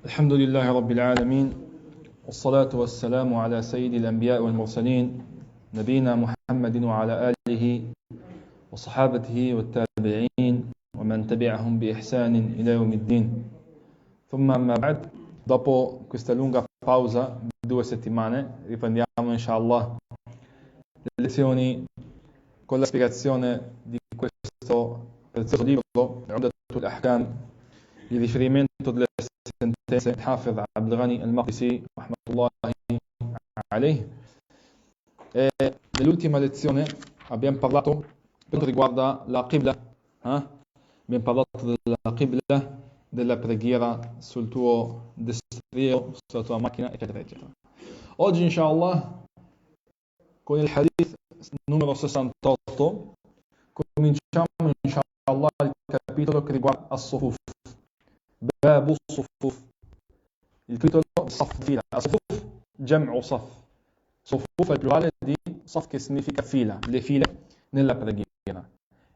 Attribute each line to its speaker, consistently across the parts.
Speaker 1: الحمد لله رب العالمين والصلاة والسلام على سيد الأنبياء والمرسلين نبينا محمد وعلى آله وصحابته والتابعين ومن تبعهم بإحسان إلى يوم الدين ثم أما بعد. Dopo questa lunga pausa di 2 settimane riprendiamo inshallah le lezioni con la spiegazione di questo prezioso libro Umdatul Ahkam, il riferimento delle sentenze di Hafiz Abdul Ghani al-Maqdisi rahmatullahi alayh. E nell'ultima lezione abbiamo parlato per quanto riguarda la Qibla, abbiamo parlato della Qibla, della preghiera sul tuo destriero, sulla tua macchina, eccetera, eccetera. Oggi, inshallah, con il hadith numero 68, cominciamo, inshallah, il capitolo che riguarda as-sufuf. Babu sufuf. Il titolo Saf fila. As-sufuf, jam'u saf. Sufuf è il plurale di saf, che significa fila, le file nella preghiera.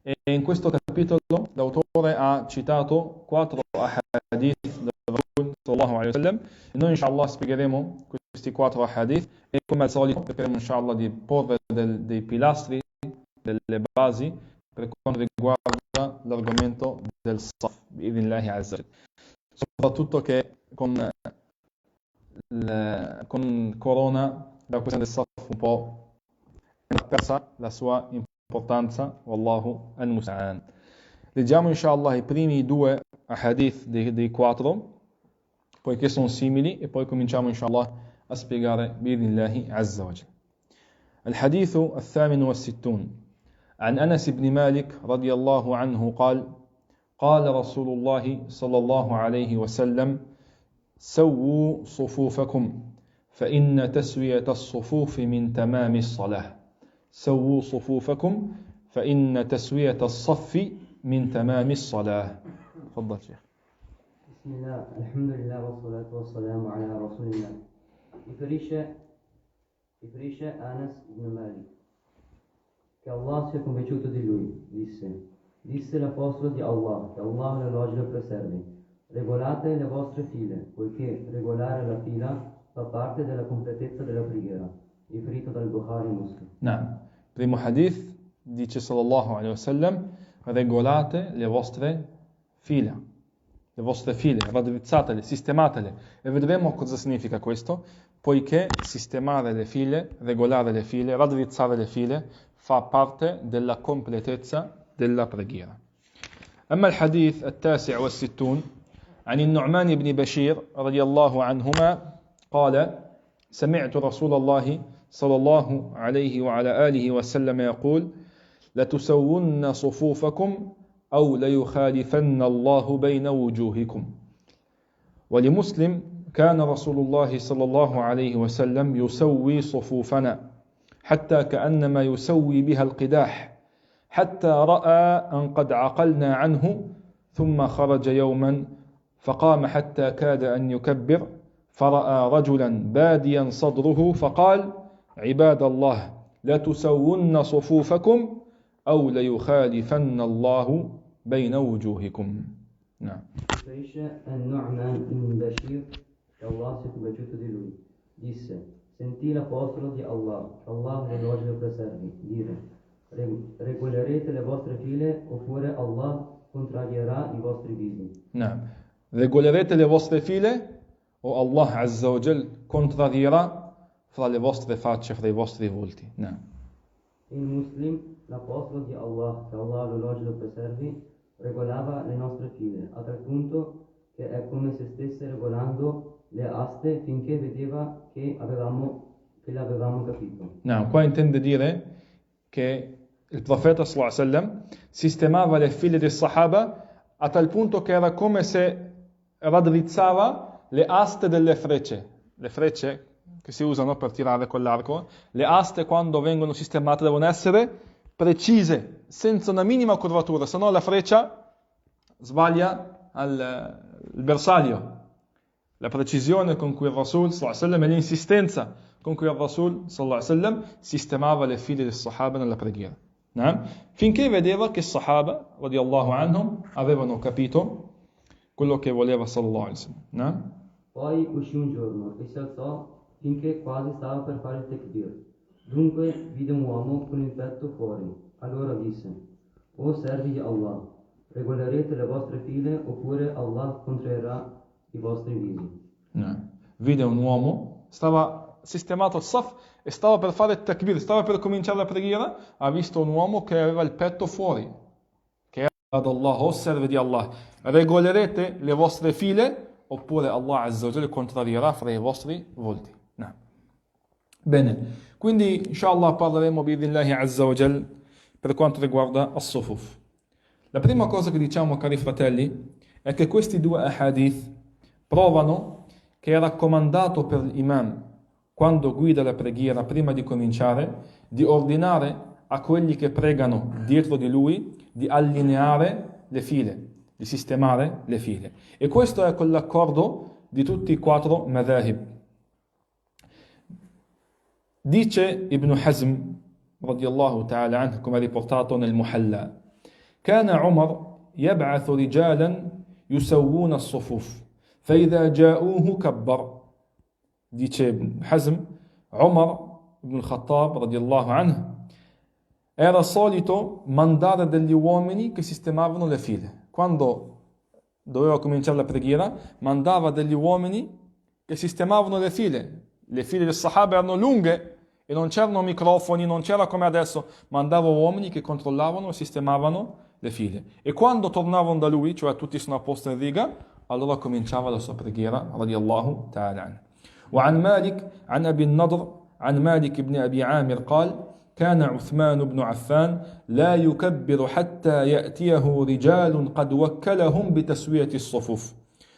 Speaker 1: E in questo capitolo l'autore ha citato 4 hadith del Rasul sallallahu alaihi wasallam e noi inshallah spiegheremo questi 4 hadith e come al solito cercheremo inshallah di porre dei pilastri, delle basi per quanto riguarda l'argomento del saf bi'idhnillahi azza wa jalla. Soprattutto che con corona la questione del saf un po' è persa la sua importanza, wallahu al-musta'an. Leggiamo inshallah i primi 2 hadith dei 4, poiché sono simili, e poi cominciamo inshallah a spiegare bi'idhnillahi azza wa jalla. الحديث 68 عن أنس بن مالك رضي الله عنه قال قال رسول الله صلى الله عليه وسلم سووا صفوفكم فإن تسوية الصفوف من تمام الصلاة سووا صفوفكم فإن تسوية الصف من تمام الصلاة. تفضل شيخ.
Speaker 2: بسم الله الحمد لله والصلاة والسلام على رسول الله. Riferisce Anas ibn Malik che Allah sia convenuto di lui, disse l'apostolo di Allah, che Allah l'elogi lo preservi: regolate le vostre file, poiché regolare la fila fa parte della completezza della preghiera. Riferito dal Bukhari Muslim.
Speaker 1: Naam. Primo hadith dice sallallahu alaihi wasallam: regolate le vostre file, raddrizzatele, sistematele. E vedremo cosa significa questo, poiché sistemare le file, regolare le file, raddrizzare le file fa parte della completezza della preghiera. أما الحديث 69 عن النعمان بن بشير رضي الله عنهما قال سمعت رسول الله صلى الله عليه وعلى آله وسلم يقول لتسون صفوفكم أو ليخالفن الله بين وجوهكم. ولمسلم كان رسول الله صلى الله عليه وسلم يسوي صفوفنا حتى كأنما يسوي بها القداح حتى رأى أن قد عقلنا عنه ثم خرج يوما فقام حتى كاد أن يكبر فرأى رجلا باديا صدره فقال عباد الله لا تسون صفوفكم أو ليخالفن الله بين وجوهكم. نعم.
Speaker 2: Riferisce An-Nu'man ibn Bashir che Allah sia convenuto di lui, disse: sentì l'apostolo di Allah, che Allah l'elogi lo preservi, dire: regolerete le vostre file oppure Allah contrarierà i vostri visi.
Speaker 1: نعم. Regolerete le vostre file o Allah azza wa jal contrarierà fra le vostre facce, fra i vostri volti. نعم.
Speaker 2: In Muslim, l'apostolo di Allah, che Allah l'elogi lo preservi, regolava le nostre file, a tal punto che è come se stesse regolando le aste finché vedeva che l'avevamo capito.
Speaker 1: No, qua intende dire che il profeta sallallahu alaihi wasallam sistemava le file dei Sahaba a tal punto che era come se raddrizzava le aste delle frecce, le frecce che si usano per tirare con l'arco. Le aste, quando vengono sistemate, devono essere precise, senza una minima curvatura, se no la freccia sbaglia il bersaglio. La precisione con cui il Rasul sallallahu alaihi wasallam e l'insistenza con cui il Rasul sallallahu alaihi wasallam sistemava le file dei Sahaba nella preghiera. Finché vedeva che i Sahaba radiyallahu anhum avevano capito quello che voleva sallallahu alaihi wasallam.
Speaker 2: Poi uscì un giorno e si alzò finché quasi stava per fare il tekbir. Dunque vide un uomo con il petto fuori. Allora disse: O servi di Allah, regolerete le vostre file oppure Allah contrarrà i vostri visi.
Speaker 1: Vide un uomo, stava sistemato il saf e stava per fare il takbir, stava per cominciare la preghiera, ha visto un uomo che aveva il petto fuori, che era ad Allah, o servi di Allah, regolerete le vostre file oppure Allah Azza wa Jalla contrarierà fra i vostri volti. No. Bene, quindi inshallah parleremo bi'idhnillahi Azza wa Jalla per quanto riguarda as-sufuf. La prima cosa che diciamo, cari fratelli, è che questi due ahadith provano che è raccomandato per l'imam, quando guida la preghiera prima di cominciare, di ordinare a quelli che pregano dietro di lui di allineare le file, di sistemare le file. E questo è con l'accordo di tutti i quattro madhahib. Dice Ibn Hazm, radiyallahu ta'ala anhu, come riportato nel Muhalla, كان عمر يبعث رجالا يسوون الصفوف فإذا جاءوه كبر. Dice Hazm, Umar ibn al-Khattab radiyallahu anhu era solito mandare degli uomini che sistemavano le file. Quando doveva cominciare la preghiera, mandava degli uomini che sistemavano le file. Le file dei Sahaba erano lunghe e non c'erano microfoni, non c'era come adesso. Mandava uomini che controllavano e sistemavano le file. E quando tornavano da lui, cioè tutti sono a posto in riga, allora cominciava la sua preghiera, radiyallahu ta'ala anhu. وعن مالك عن أبي النضر عن مالك بن أبي عامر قال كان عثمان بن عفان لا يكبر حتى يأتيه رجال قد وكلهم بتسوية الصفوف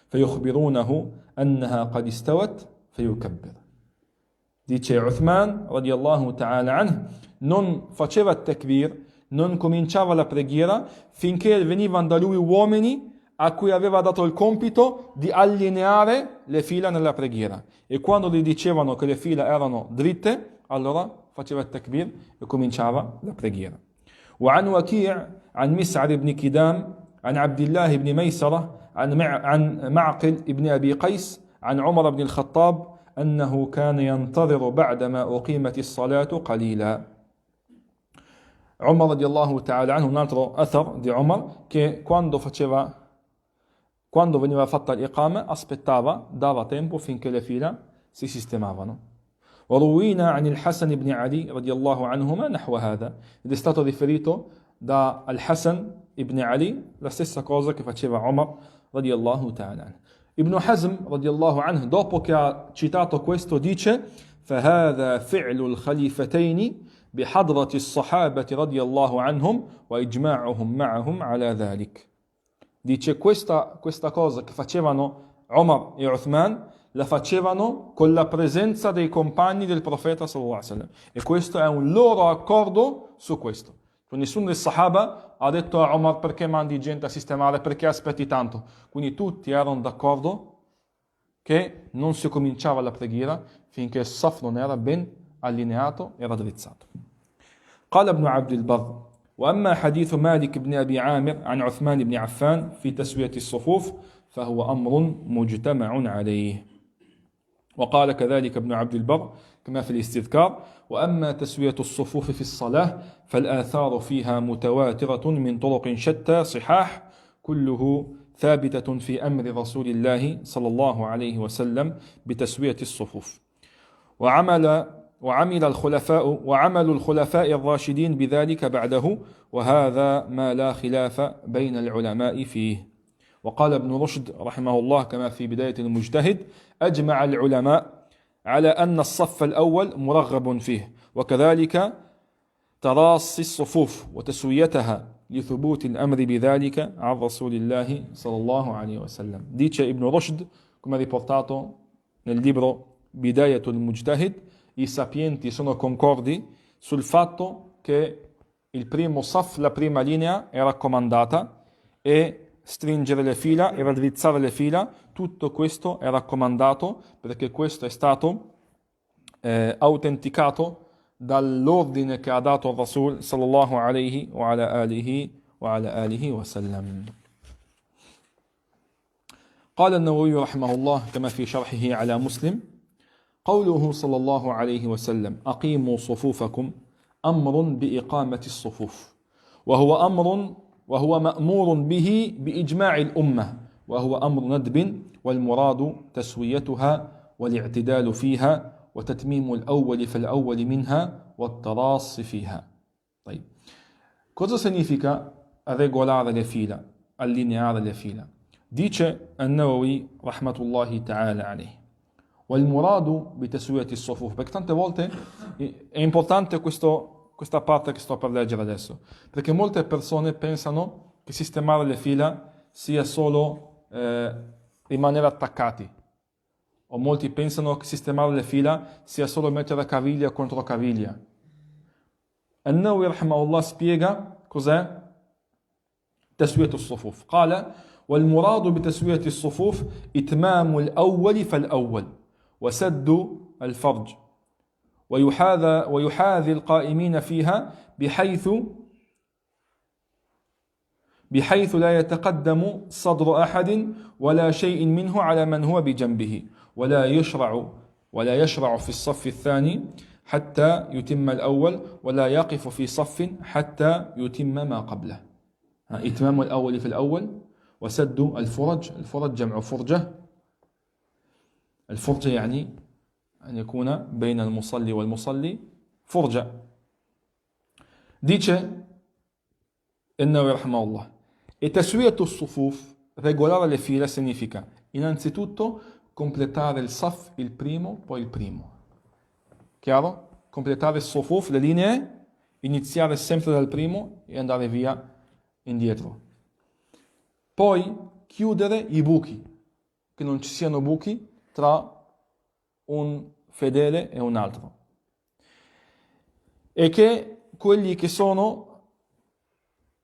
Speaker 1: فيخبرونه أنها قد استوت فيكبر. Dice Uthman radiyallahu ta'ala anhu, non faceva il takbir, non cominciava la preghiera finché venivano da lui uomini a cui aveva dato il compito di allineare le fila nella preghiera. E quando gli dicevano che le fila erano dritte, allora faceva il takbir e cominciava la preghiera. وعن وكيع عن مسعر بن كدام عن عبد الله بن ميسرة عن معقل بن أبي قيس عن عمر بن الخطاب أنه كان ينتظر بعدما أقيمت الصلاة قليلا. Umar radiallahu ta'ala anhu, un altro athar di Umar, che quando veniva fatta l'iqama aspettava, dava tempo finché le fila si sistemavano. وروينا عن الحسن بن علي رضي الله عنهما نحو هذا. Ed è stato riferito da Al-Hasan ibn Ali la stessa cosa che faceva Umar radiallahu ta'ala anhu. Ibn Hazm radiallahu anhu, dopo che ha citato questo, dice فهذا فعل الخليفتين بحضرة الصحابة رضي الله عنهم وإجماعهم معهم على ذلك. Dice questa cosa che facevano Umar e Uthman la facevano con la presenza dei compagni del profeta sallallahu alaihi wasallam, e questo è un loro accordo su questo. Nessuno dei Sahaba ha detto a Umar perché mandi gente a sistemare, perché aspetti tanto. Quindi tutti erano d'accordo che non si cominciava la preghiera finché il saf non era ben allineato e raddrizzato. قال ابن عبد البر وأما حديث مالك بن أبي عامر عن عثمان بن عفان في تسوية الصفوف فهو أمر مجتمع عليه. وقال كذلك ابن عبد البر كما في الاستذكار وأما تسوية الصفوف في الصلاة فالآثار فيها متواترة من طرق شتى صحاح كله ثابتة في أمر رسول الله صلى الله عليه وسلم بتسوية الصفوف. وعمل الخلفاء الراشدين بذلك بعده وهذا ما لا خلاف بين العلماء فيه. وقال ابن رشد رحمه الله كما في بداية المجتهد أجمع العلماء على أن الصف الأول مرغب فيه وكذلك تراصي الصفوف وتسويتها لثبوت الأمر بذلك عن رسول الله صلى الله عليه وسلم. Dice Ibn Rushd, come riportato nel libro Bidayatul Mujtahid, i sapienti sono concordi sul fatto che il primo saf, la prima linea, è raccomandata, e stringere le fila e raddrizzare le fila, tutto questo è raccomandato perché questo è stato autenticato dall'ordine che ha dato il Rasul sallallahu alaihi wa ala alihi wa sallam. قال النووي رحمه الله كما في شرحه على مسلم: قوله صلى الله عليه وسلم: أقيموا صفوفكم أمر بإقامة الصفوف، وهو مأمور به بإجماع الأمة، وهو أمر ندب، والمراد تسويتها والاعتدال فيها وتتميم الأول فالأول منها والتراص فيها. طيب. Cosa significa regolare le fila, allineare le fila? Dice An-Nawawi rahmatullahi ta'ala alayhi: والمراد بتسوية الصفوف, perché tante volte è importante questa parte che sto per leggere adesso, perché molte persone pensano che sistemare le fila sia solo rimanere attaccati, o molti pensano che sistemare le fila sia solo mettere caviglia contro caviglia. An-Nawawi rahimahullah spiega cos'è تسوية الصفوف. قال: والمراد بتسوية الصفوف إتمام الأول فالأول وسد الفرج ويحاذي القائمين فيها بحيث لا يتقدم صدر أحد ولا شيء منه على من هو بجنبه، ولا يشرع في الصف الثاني حتى يتم الأول، ولا يقف في صف حتى يتم ما قبله. إتمام الأول في الأول وسد الفرج جمع فرجة. الفرجة يعني أن يكون بين المصلي والمصلي فرجة. Dice النووي رحمه الله: e تسوية الصفوف, regolare le fila, significa innanzitutto completare il saf, il primo, poi il primo. Chiaro? Completare il sufuf, le linee, iniziare sempre dal primo e andare via indietro. Poi chiudere i buchi, che non ci siano buchi tra un fedele e un altro, e che quelli che sono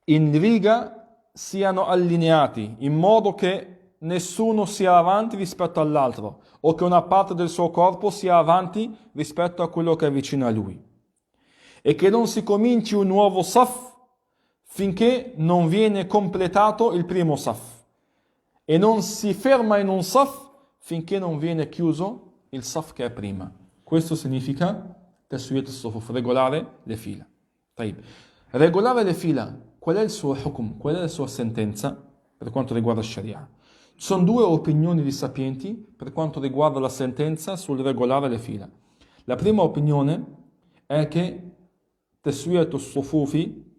Speaker 1: in riga siano allineati in modo che nessuno sia avanti rispetto all'altro, o che una parte del suo corpo sia avanti rispetto a quello che è vicino a lui, e che non si cominci un nuovo saf finché non viene completato il primo saf, e non si ferma in un saf finché non viene chiuso il saf che è prima. Questo significa taswiyat as-sufuf, regolare le fila. طيب. Regolare le fila, qual è il suo hukum, qual è la sua sentenza per quanto riguarda Sharia? Ci sono due opinioni di sapienti per quanto riguarda la sentenza sul regolare le fila. La prima opinione è che taswiyat as-sufufi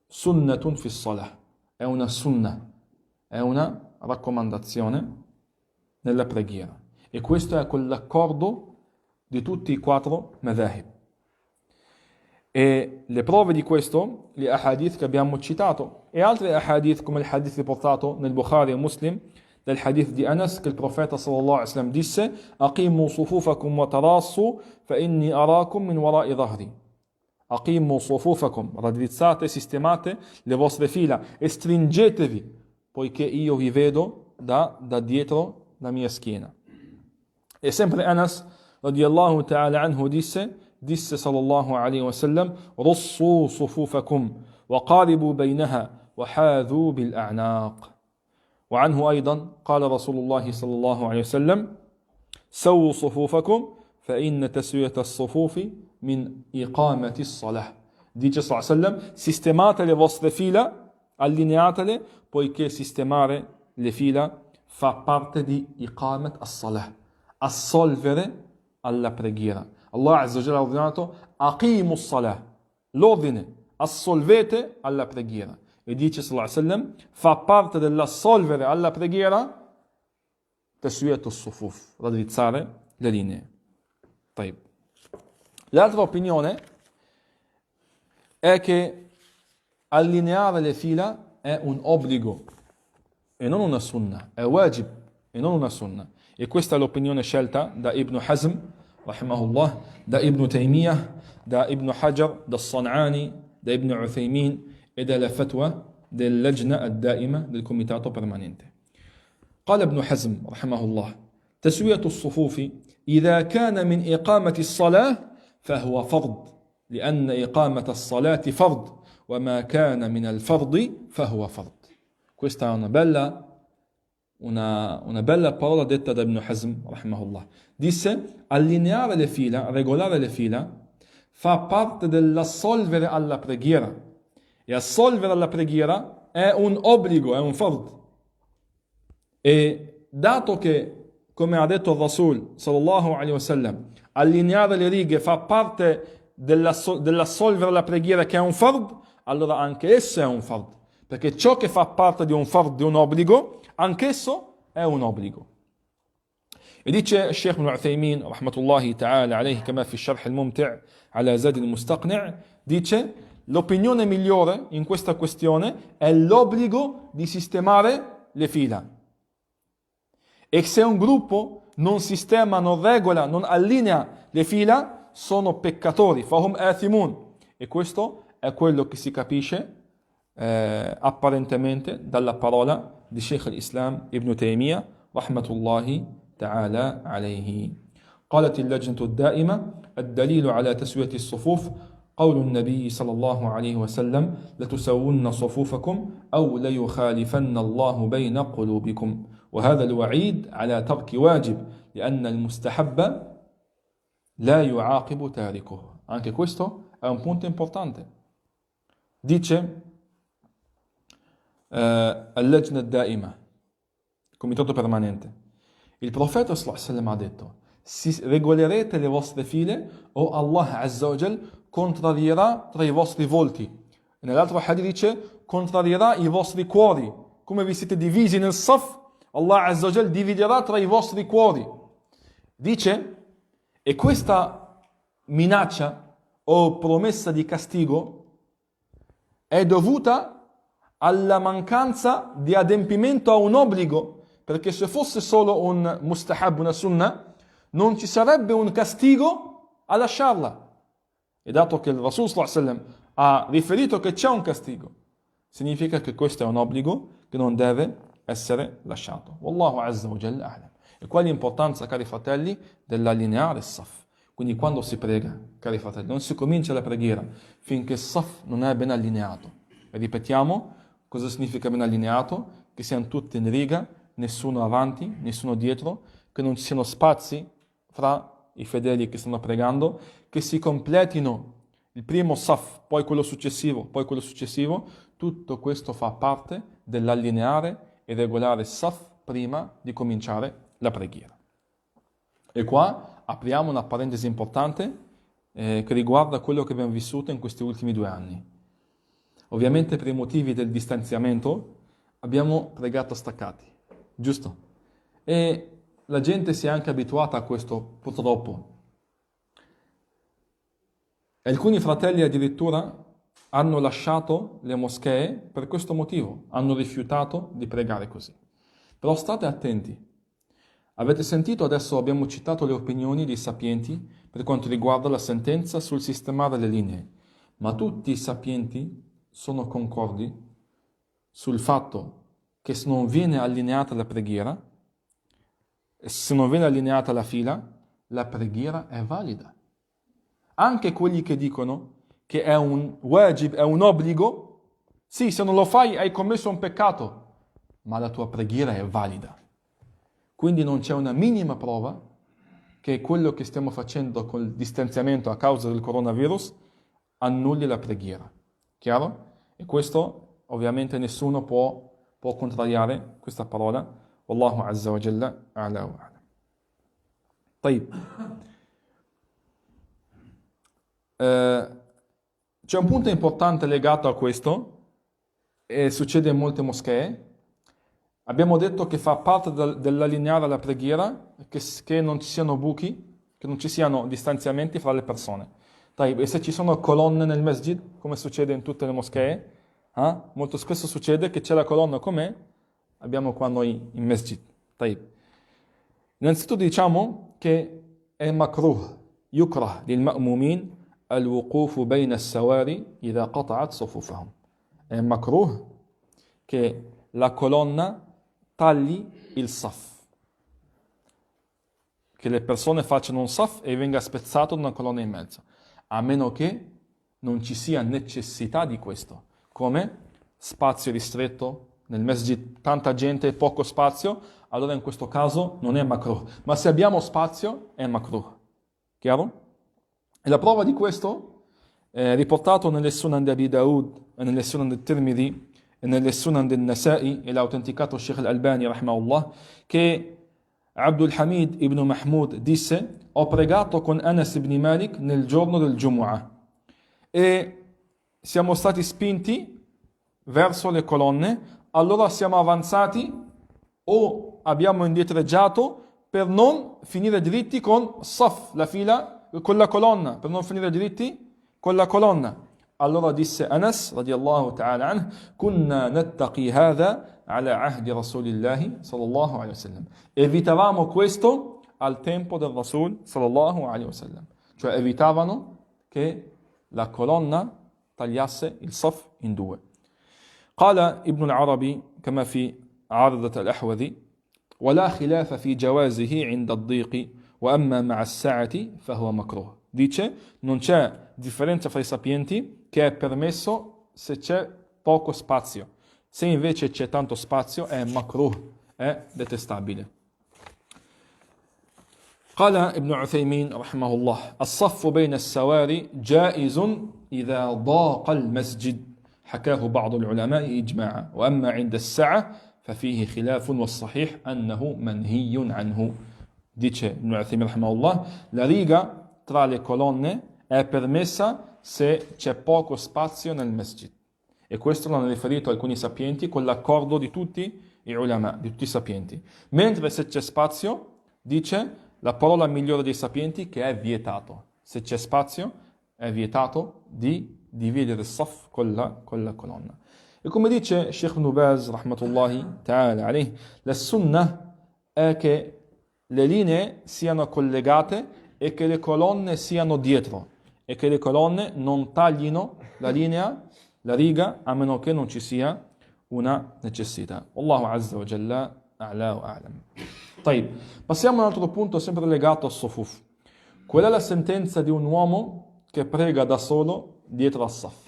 Speaker 1: sunnatun fi salah, è una sunnah, è una raccomandazione nella preghiera, e questo è con l'accordo di tutti i quattro madhahib. E le prove di questo, gli ahadith che abbiamo citato, e altri ahadith come il hadith riportato nel Bukhari e Muslim del hadith di Anas, che il profeta sallallahu alaihi wasallam disse: aqimu sufufakum wa tarassu fa inni arakum min wara'i dhahri. Aqimu sufufakum, raddrizzate, sistemate le vostre fila e stringetevi, poiché io vi vedo da dietro la mia schiena. E sempre Anas radiyallahu ta'ala anhu disse sallallahu alaihi wasallam: russu sufufakum wa qaribu bainaha wa hadhu bil a'naq. وعنه أيضا قال رسول الله صلى الله عليه وسلم: سووا صفوفكم فإن تسوية الصفوف من إقامة الصلاة. Dice sallallahu alaihi wasallam: sistemate le vostre fila, allineatele, poiché sistemare le fila fa parte di iqamat as-salah, assolvere alla preghiera. Allah Azza wa Jalla ha ordinato: aqimu as-salah, l'ordine, assolvete alla preghiera. E dice sallallahu alaihi wasallam: fa parte dell'assolvere alla preghiera taswiyat as-sufuf, raddrizzare le linee. طيب. L'altra opinione è che allineare le fila è un obbligo e non una sunnah, è wajib e non una sunnah. E questa è l'opinione scelta da Ibn Hazm rahimahullah, da Ibn Taymiyyah, da Ibn Hajar, da San'ani, da Ibn Uthaymin e dalla fatwa del Lajna ad-Daima, del comitato permanente. قال ابن حزم رحمه الله: تسوية الصفوف إذا كان من إقامة الصلاة فهو فرض، لأن إقامة الصلاة فرض، وما كان من الفرض فهو فرض. Questa è una bella una bella parola detta da Ibn Hazm, rahimahullah. Disse, allineare le fila, regolare le fila, fa parte dell'assolvere alla preghiera. E assolvere alla preghiera è un obbligo, è un fard. E dato che, come ha detto il Rasul, sallallahu alaihi wasallam, allineare le righe fa parte dell'assolvere la preghiera che è un fard, allora anche esso è un fard. Perché ciò che fa parte di un fard, di un obbligo, anch'esso è un obbligo. E dice Sheikh Ibn Uthaymin, rahmatullahi ta'ala alayhi, kama fi sharh al-mumti' ala Zad al-Mustaqni', dice l'opinione migliore in questa questione è l'obbligo di sistemare le fila. E se un gruppo non sistema, non regola, non allinea le fila, sono peccatori, fahum athimun. E questo è quello che si capisce apparentemente dalla parola di Sheikh al-Islam Ibn Taymiyyah rahmatullahi ta'ala alayhi. قالت اللجنة الدائمة الدليل على تسوية الصفوف قول النبي صلى الله عليه وسلم لتسوون صفوفكم أو ليخالفن الله بين قلوبكم وهذا الوعيد على ترك واجب لأن المستحب لا يعاقب تاركه. Anche questo è un punto importante. Dice اللجنة الدائمة, il comitato permanente, il profeta sallallahu alaihi wasallam ha detto: regolerete le vostre file o Allah azza wa jal contrarierà tra i vostri volti. E nell'altro hadith dice contrarierà i vostri cuori. Come vi siete divisi nel saf, Allah azza wa jal dividerà tra i vostri cuori. Dice, e questa minaccia o promessa di castigo è dovuta alla mancanza di adempimento a un obbligo, perché se fosse solo un mustahab, una sunnah, non ci sarebbe un castigo a lasciarla. E dato che il Rasul sallallahu alaihi wasallam ha riferito che c'è un castigo, significa che questo è un obbligo che non deve essere lasciato. Wallahu azza wa jalla a'lam. E qual è l'importanza, cari fratelli, dell'allineare il saf? Quindi quando si prega, cari fratelli, non si comincia la preghiera finché il saf non è ben allineato. E ripetiamo, cosa significa ben allineato? Che siano tutti in riga, nessuno avanti, nessuno dietro, che non ci siano spazi fra i fedeli che stanno pregando, che si completino il primo saf, poi quello successivo, tutto questo fa parte dell'allineare e regolare il saf prima di cominciare la preghiera. E qua apriamo una parentesi importante che riguarda quello che abbiamo vissuto in questi ultimi 2 anni. Ovviamente per i motivi del distanziamento abbiamo pregato staccati, giusto? E la gente si è anche abituata a questo, purtroppo. E alcuni fratelli addirittura hanno lasciato le moschee per questo motivo, hanno rifiutato di pregare così. Però state attenti. Avete sentito, adesso abbiamo citato le opinioni dei sapienti per quanto riguarda la sentenza sul sistemare le linee, ma tutti i sapienti sono concordi sul fatto che se non viene allineata la preghiera, se non viene allineata la fila, la preghiera è valida. Anche quelli che dicono che è un wajib, è un obbligo, sì, se non lo fai hai commesso un peccato, ma la tua preghiera è valida. Quindi non c'è una minima prova che quello che stiamo facendo col distanziamento a causa del coronavirus annulli la preghiera. Chiaro? E questo ovviamente nessuno può contrariare questa parola. Wallahu azza wa jalla a'la wa a'lam. طيب. C'è un punto importante legato a questo e succede in molte moschee. Abbiamo detto che fa parte dell'allineare la preghiera che non ci siano buchi, che non ci siano distanziamenti fra le persone. E se ci sono colonne nel masjid, come succede in tutte le moschee, molto spesso succede che c'è la colonna come abbiamo qua noi in masjid. Innanzitutto diciamo che è makruh, yukrah lil ma'mumin al-wuquf bayna as-sawari idha qata'at sufufahum. È makruh che la colonna tagli il saf, che le persone facciano un saf e venga spezzato da una colonna in mezzo, a meno che non ci sia necessità di questo, come spazio ristretto nel masjid tanta gente e poco spazio, allora in questo caso non è makruh. Ma se abbiamo spazio è makruh. Chiaro? E la prova di questo è riportato nelle Sunan di Abi Daud, nelle Sunan del Tirmidhi e nelle Sunan del Nasa'i, e l'ha autenticato Sheikh al-Albani, rahimahullah, che Abdul Hamid ibn Mahmoud disse: ho pregato con Anas ibn Malik nel giorno del Jumu'ah e siamo stati spinti verso le colonne, allora siamo avanzati o abbiamo indietreggiato per non finire dritti con saf, la fila, con la colonna, per non finire dritti con la colonna. Allora disse Anas radiallahu ta'ala anhu: kunna nattaqi hadha ala ahdi rasulillahi sallallahu alaihi wasallam. Evitavamo questo al tempo del Rasul sallallahu alaihi wasallam. Cioè evitavano che la colonna tagliasse il saf in due. قال ابن العربي كما في عارضة الأحوذي: ولا خلاف في جوازه عند الضيق وأما مع السعة فهو مكروه. Dice, non c'è differenza fra i sapienti che è permesso se c'è poco spazio. Se invece c'è tanto spazio è makruh, è detestabile. قال ابن عثيمين رحمه الله: الصف بين السواري جائز إذا ضاق المسجد حكاه بعض العلماء إجماعا وأما عند السعة ففيه خلاف والصحيح أنه منهي عنه. Dice Ibn Uthaymin rahimahullah: la riga tra le colonne è permessa se c'è poco spazio nel masjid. E questo l'hanno riferito alcuni sapienti con l'accordo di tutti i ulama, di tutti i sapienti. Mentre se c'è spazio, dice la parola migliore dei sapienti, che è vietato. Se c'è spazio, è vietato di dividere il saf con la colonna. E come dice Sheikh Ibn Baz, rahmatullahi ta'ala alayh, la sunnah è che le linee siano collegate e che le colonne siano dietro e che le colonne non taglino la linea, la riga, a meno che non ci sia una necessità. Allahu azza wa jalla a'la wa a'lam. طيب, passiamo a un altro punto sempre legato al sufuf. Qual è la sentenza di un uomo che prega da solo dietro al saf?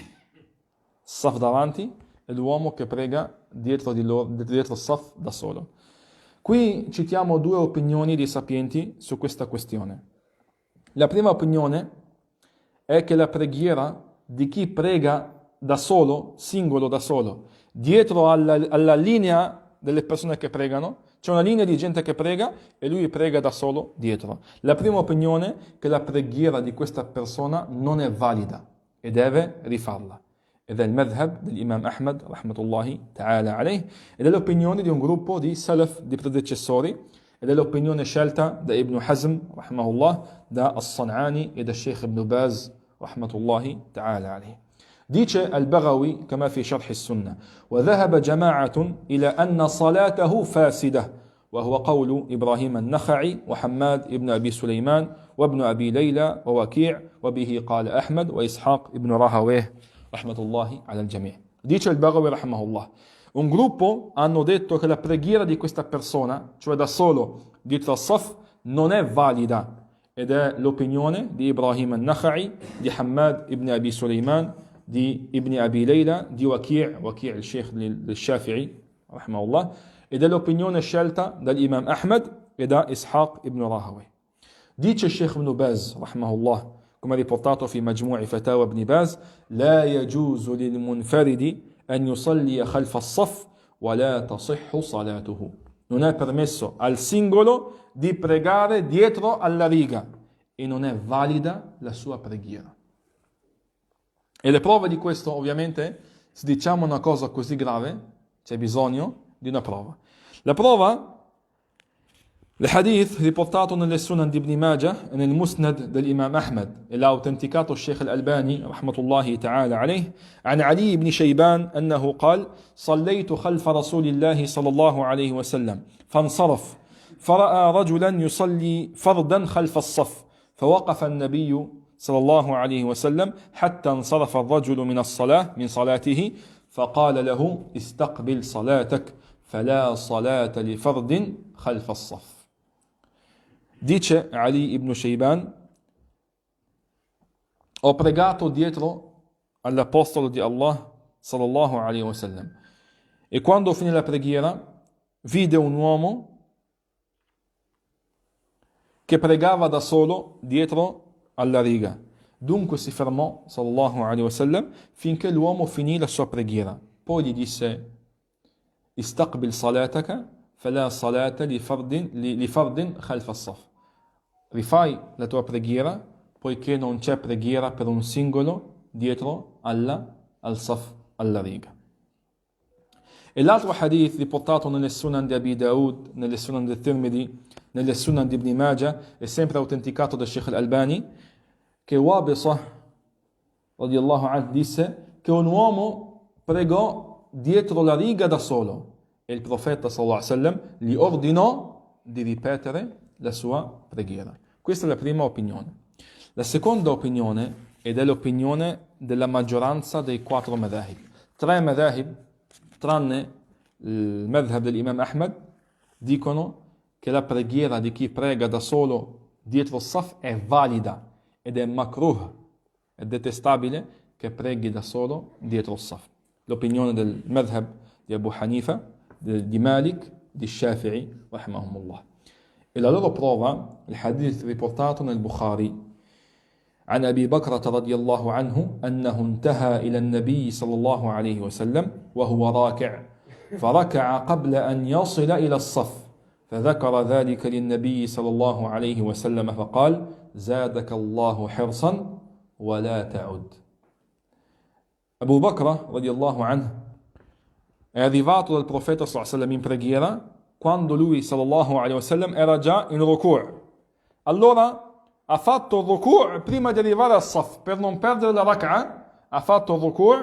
Speaker 1: Saf davanti e l'uomo che prega dietro al saf da solo. Qui citiamo due opinioni dei sapienti su questa questione. La prima opinione è che la preghiera di chi prega da solo, singolo da solo, dietro alla linea delle persone che pregano, c'è una linea di gente che prega e lui prega da solo dietro. La prima opinione è che la preghiera di questa persona non è valida e deve rifarla. Ed è il madhab dell'imam Ahmad, rahmatullahi ta'ala alayh, ed è l'opinione di un gruppo di salaf, di predecessori, ed è l'opinione scelta da Ibn Hazm, rahmahullah, da As-San'ani e da Sheikh Ibn Baz, rahmatullahi ta'ala alayh. Dice al-Baghawi, كما في شرح السنة: وذهب جماعة إلى أن صلاته فاسدة، وهو قول إبراهيم النخعي وحماد ابن أبي سليمان وابن أبي ليلى ووكيع، وبه قال أحمد وإسحاق ابن راهويه رحمة الله على الجميع. Dice al-Baghawi, rahmahullah, un gruppo hanno detto che la preghiera di questa persona, cioè da solo dietro al saf, non è valida, ed è l'opinione di Ibrahim al-Nakha'i, di Hammad ibn Abi Sulaiman, di Ibn Abi Layla, di Waki' il sheikh del Shafi'i, rahimahullah, ed è l'opinione scelta dall'imam Ahmad e da Ishaq ibn Rahawi. Dice Sheikh Ibn Baz, rahimahullah, come riportato fi Majmu'i Fatawa Ibn Baz: لا يجوز للمنفرد أن يصلي خلف الصف ولا تصح صلاته. Non è permesso al singolo di pregare dietro alla riga e non è valida la sua preghiera. E le prove di questo, ovviamente, se diciamo una cosa così grave, c'è bisogno di una prova. La prova, il hadith riportato nelle Sunan di Ibn Majah e nel Musnad dell'Imam Ahmad, e l'ha autenticato Sheikh al-Albani, rahmatullahi ta'ala alayh, عن علي بن شيبان أنه قال: صليت خلف رسول الله صلى الله عليه وسلم فانصرف فرأى رجلا يصلي فردا خلف الصف فوقف النبي صلى الله عليه وسلم حتى انصرف الرجل من الصلاة من صلاته فقال له: استقبل صلاتك فلا صلاة لفرد خلف الصف. Dice Ali ibn Shayban: ho pregato dietro all'apostolo di Allah sallallahu alaihi wasallam E quando finì la preghiera, vide un uomo che pregava da solo dietro alla riga. Dunque si fermò, sallallahu alaihi wasallam, finché l'uomo finì la sua preghiera. Poi gli disse: Istaqbil salataka, fala salata li fardin khalfa as-saf. Rifai la tua preghiera, poiché non c'è preghiera per un singolo dietro al saf, alla riga. E l'altro hadith riportato nelle Sunan di Abi Daud, nelle Sunan di Tirmidhi, nelle Sunan di Ibn Majah, è sempre autenticato da Sheikh al-Albani, che Wabisah, radiyallahu anhu, disse che un uomo pregò dietro la riga da solo e il profeta sallallahu alaihi wasallam gli ordinò di ripetere la sua preghiera. Questa è la prima opinione. La seconda opinione, ed è l'opinione della maggioranza dei 4 madhahib. 3 madhahib, tranne il madhab dell'imam Ahmad, dicono che la preghiera di chi prega da solo dietro il saf è valida ed è makruh, è detestabile che preghi da solo dietro il saf. L'opinione del madhab di Abu Hanifa, di Malik, di Shafi'i, rahimahumullah. E la loro prova, il hadith riportato nel Bukhari, عن أبي بكرة رضي الله عنه أنه انتهى إلى النبي صلى الله عليه وسلم وهو راكع فركع قبل أن يصل إلى الصف فذكر ذلك للنبي صلى الله عليه وسلم فقال زادك الله حرصا ولا تعد. Abu Bakr radiallahu anhu è arrivato dal profeta sallallahu alaihi wasallam in preghiera quando lui sallallahu alaihi wasallam era già in ruku'. Allora ha fatto il ruku' prima di arrivare al saf, per non perdere la rak'a, ha fatto il ruku'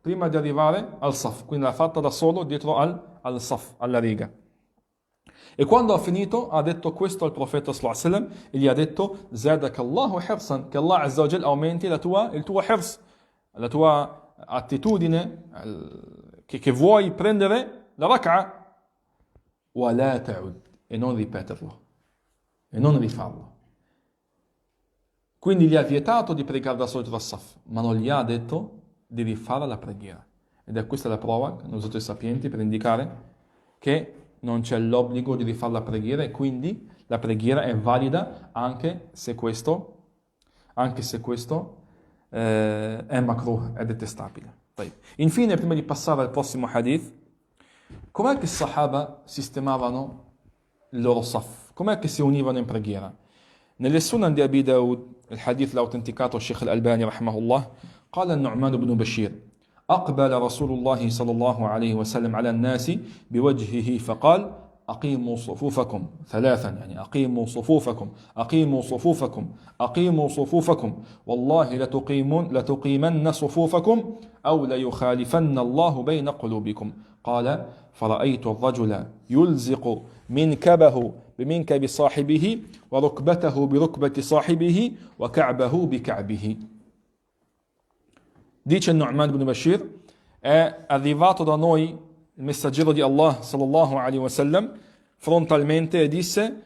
Speaker 1: prima di arrivare al saf, quindi l'ha fatta da solo dietro al saf, alla riga. E quando ha finito ha detto questo al profeta sallallahu alaihi wasallam e gli ha detto Zadakallahu hirsan, che Allah azza wa jal aumenti il tuo hirs, la tua attitudine, che vuoi prendere la rak'a, wa la ta'ud, e non ripeterlo, e non rifarlo. Quindi gli ha vietato di pregare da solo al saf, ma non gli ha detto di rifare la preghiera. Ed è questa la prova che hanno usato i sapienti per indicare che non c'è l'obbligo di rifare la preghiera e quindi la preghiera è valida anche se questo è makruh, è detestabile. Infine, prima di passare al prossimo hadith, com'è che i Sahaba sistemavano il loro saf? Com'è che si univano in preghiera? Nelle Sunan di Abi Daud, il hadith l'ha autenticato Sheikh al-Albani rahimahullah, قال النعمان بن بشير أقبل رسول الله صلى الله عليه وسلم على الناس بوجهه فقال أقيموا صفوفكم ثلاثا، يعني أقيموا صفوفكم أقيموا صفوفكم أقيموا صفوفكم والله لتقيمن صفوفكم أو ليخالفن الله بين قلوبكم. قال فرأيت الرجل يلزق منكبه بمنكب صاحبه وركبته بركبة صاحبه وكعبه بكعبه. Dice Nu'man ibn Bashir, è arrivato da noi il messaggero di Allah sallallahu alaihi wasallam frontalmente e disse: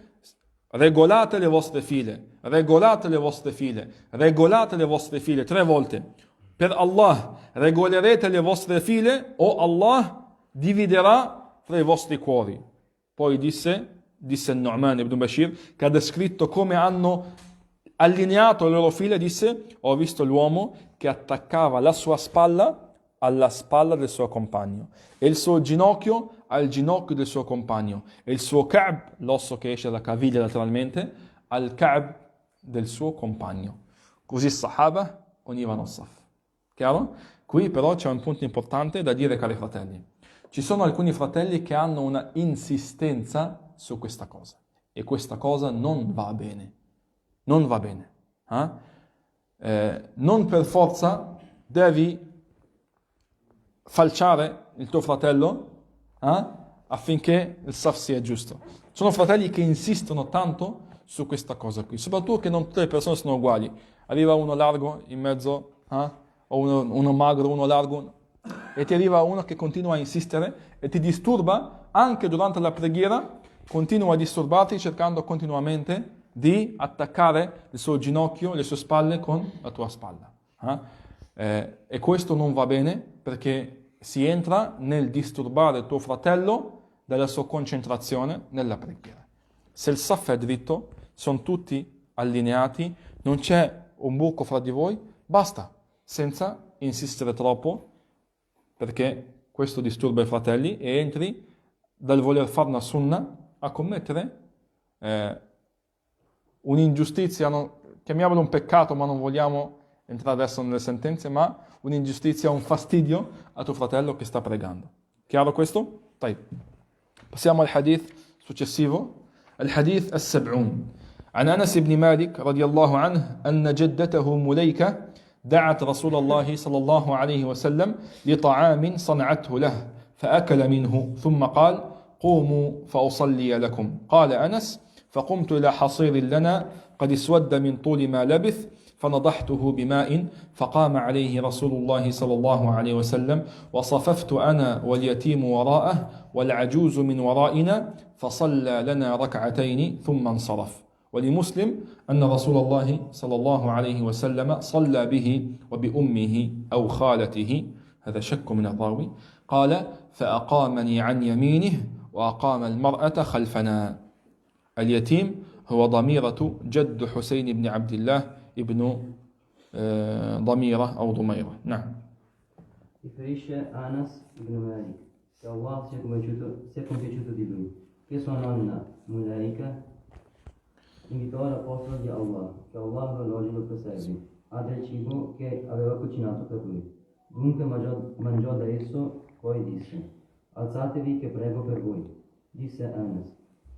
Speaker 1: regolate le vostre file, regolate le vostre file, regolate le vostre file 3 volte. Per Allah regolerete le vostre file o Allah dividerà fra i vostri cuori. Poi disse Nu'man ibn Bashir, che ha descritto come hanno allineato le loro file, disse: ho visto l'uomo che attaccava la sua spalla alla spalla del suo compagno e il suo ginocchio al ginocchio del suo compagno e il suo ka'b, l'osso che esce dalla caviglia lateralmente, al ka'b del suo compagno. Così i Sahaba univano il saf. Chiaro? Qui però c'è un punto importante da dire, cari fratelli. Ci sono alcuni fratelli che hanno una insistenza su questa cosa e questa cosa non va bene. Non va bene. Non per forza devi falciare il tuo fratello affinché il saf sia giusto. Sono fratelli che insistono tanto su questa cosa qui, soprattutto che non tutte le persone sono uguali. Arriva uno largo in mezzo, o uno magro, uno largo, e ti arriva uno che continua a insistere e ti disturba anche durante la preghiera, continua a disturbarti cercando continuamente di attaccare il suo ginocchio, le sue spalle con la tua spalla. E questo non va bene perché si entra nel disturbare tuo fratello dalla sua concentrazione nella preghiera. Se il saf è dritto, sono tutti allineati, non c'è un buco fra di voi, basta, senza insistere troppo, perché questo disturba i fratelli e entri dal voler fare una sunna a commettere un'ingiustizia, chiamiamolo un peccato, ma non vogliamo entrare adesso nelle sentenze, ma un'ingiustizia, un fastidio a tuo fratello che sta pregando. Chiaro questo? طيب. Passiamo al hadith successivo, الحديث السبعون عن أنس بن مالك رضي الله عنه أن جدته مليكة دعت رسول الله صلى الله عليه وسلم لطعام صنعته له فأكل منه ثم قال قوموا فأصلي لكم قال أنس فقمت إلى حصير لنا قد اسود من طول ما لبث فنضحته بماء فقام عليه رسول الله صلى الله عليه وسلم وصففت أنا واليتيم وراءه والعجوز من ورائنا فصلى لنا ركعتين ثم انصرف ولمسلم أن رسول الله صلى الله عليه وسلم صلى به وبأمه أو خالته هذا شك من الراوي قال فأقامني عن يمينه وأقام المرأة خلفنا اليتيم هو ضميرة جد حسين بن عبد الله ابن ضميرة أو ضميرة نعم.
Speaker 2: Riferisce Anas ibn Malik che Allah si è compiaciuto di lui, che sua nonna Mulaika invitò l'apostolo di Allah, che Allah lo elogi e lo preservi, a del cibo che aveva cucinato per lui. Dunque mangiò da esso, poi disse: alzatevi che prego per voi. Disse Anas: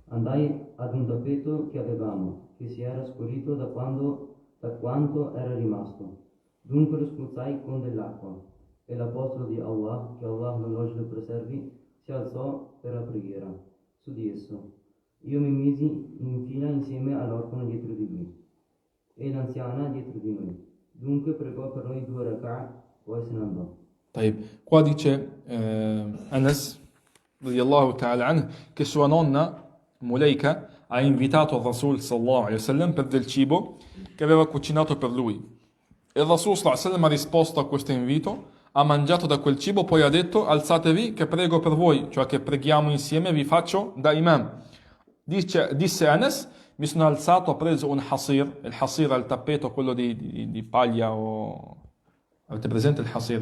Speaker 2: andai ad un tappeto che avevamo, che si era scurito da quanto era rimasto. Dunque lo spruzzai con dell'acqua, e l'apostolo di Allah, che Allah lo elogi e lo preservi, si alzò per la preghiera su di esso. Io mi misi in fila insieme all'orfano dietro di lui, e l'anziana dietro di noi. Dunque pregò per noi 2 rak'a, poi se ne andò.
Speaker 1: طيب, qua dice Anas radiyallahu ta'ala anhu che sua nonna Mulaika ha invitato il Rasul sallallahu alaihi wasallam per del cibo che aveva cucinato per lui. E il Rasul sallallahu alaihi wasallam ha risposto a questo invito, ha mangiato da quel cibo, poi ha detto: alzatevi che prego per voi, cioè che preghiamo insieme, vi faccio da imam. Disse Anas: mi sono alzato, ho preso un hasir, il hasir è il tappeto, quello di paglia, o avete presente il hasir?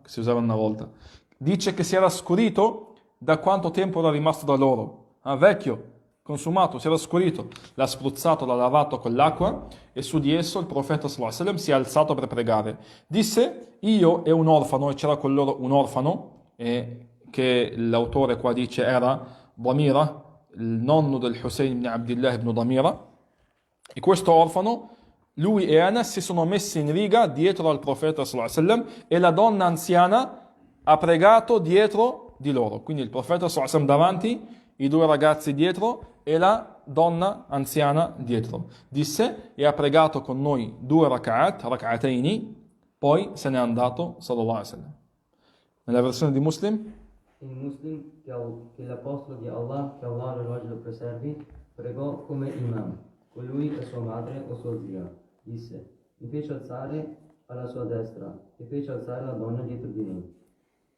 Speaker 1: Che si usava una volta. Dice che si era scurito da quanto tempo era rimasto da loro. Vecchio, consumato, si era scurito, l'ha spruzzato, l'ha lavato con l'acqua e su di esso il profeta sallallahu alaihi wasallam si è alzato per pregare. Disse: io e un orfano, e c'era con loro un orfano, che l'autore qua dice era Damira, il nonno del Hussein ibn Abdullah ibn Damira, e questo orfano, lui e Anas si sono messi in riga dietro al profeta sallallahu alaihi wasallam e la donna anziana ha pregato dietro di loro, quindi il profeta sallallahu alaihi wasallam davanti, i 2 ragazzi dietro e la donna anziana dietro. Disse: e ha pregato con noi 2 rak'ataini, poi se n'è andato sallallahu alaihi wasallam. Nella versione di Muslim,
Speaker 2: in Muslim, che l'apostolo di Allah, che Allah lo elogi e lo preservi, pregò come imam, con lui e sua madre o sua zia. Disse: mi fece alzare alla sua destra e fece alzare la donna dietro di noi.